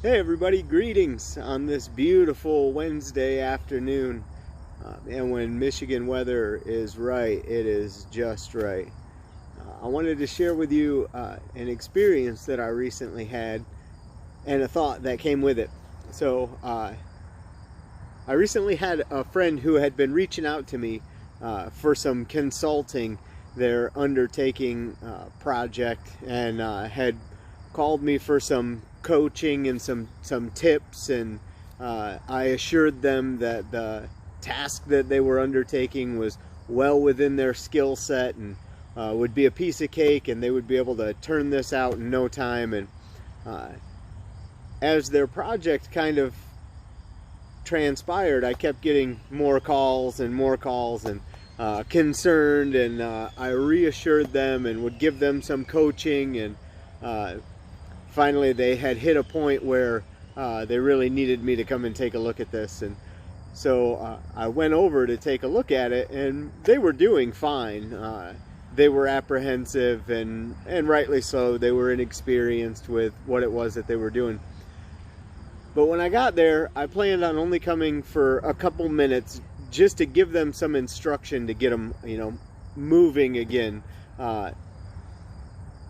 Hey everybody, greetings on this beautiful Wednesday afternoon. And when Michigan weather is right, it is just right. I wanted to share with you an experience that I recently had and a thought that came with it. So I recently had a friend who had been reaching out to me for some consulting, their undertaking project, and had called me for some coaching and some tips, and I assured them that the task that they were undertaking was well within their skill set and would be a piece of cake, and they would be able to turn this out in no time. And as their project kind of transpired, I kept getting more calls and concerned, and I reassured them and would give them some coaching, and finally they had hit a point where they really needed me to come and take a look at this. And so I went over to take a look at it, and they were doing fine. They were apprehensive, and rightly so. They were inexperienced with what it was that they were doing. But when I got there, I planned on only coming for a couple minutes just to give them some instruction to get them, moving again.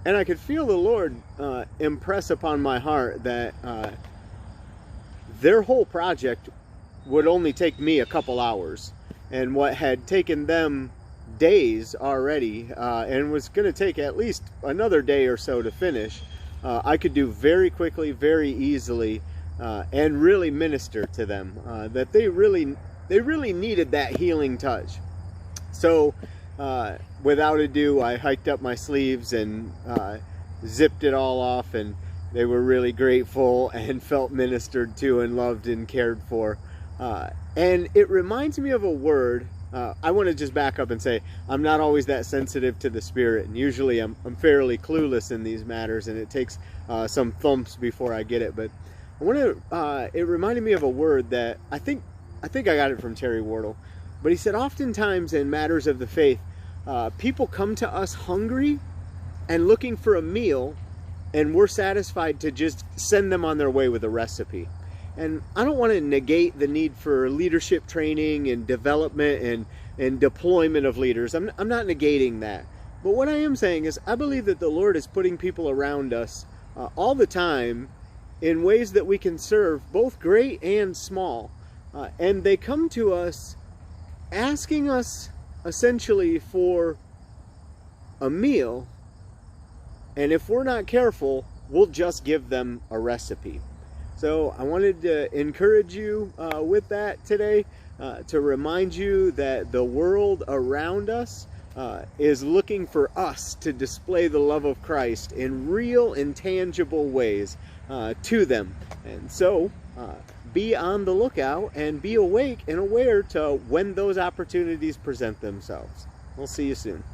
And I could feel the Lord impress upon my heart that their whole project would only take me a couple hours, and what had taken them days already and was going to take at least another day or so to finish, I could do very quickly, very easily, and really minister to them. That they really needed that healing touch. So without ado, I hiked up my sleeves and zipped it all off, and they were really grateful and felt ministered to and loved and cared for. And it reminds me of a word. I want to just back up and say I'm not always that sensitive to the Spirit, and usually I'm fairly clueless in these matters, and it takes some thumps before I get it. But I want to. It reminded me of a word that I think I got it from Terry Wardle, but he said oftentimes in matters of the faith, people come to us hungry and looking for a meal, and we're satisfied to just send them on their way with a recipe. And I don't want to negate the need for leadership training and development and deployment of leaders. I'm not negating that. But what I am saying is I believe that the Lord is putting people around us all the time in ways that we can serve, both great and small. And they come to us asking us essentially for a meal, and if we're not careful, we'll just give them a recipe. So I wanted to encourage you with that today, to remind you that the world around us is looking for us to display the love of Christ in real and tangible ways to them. And so be on the lookout and be awake and aware to when those opportunities present themselves. We'll see you soon.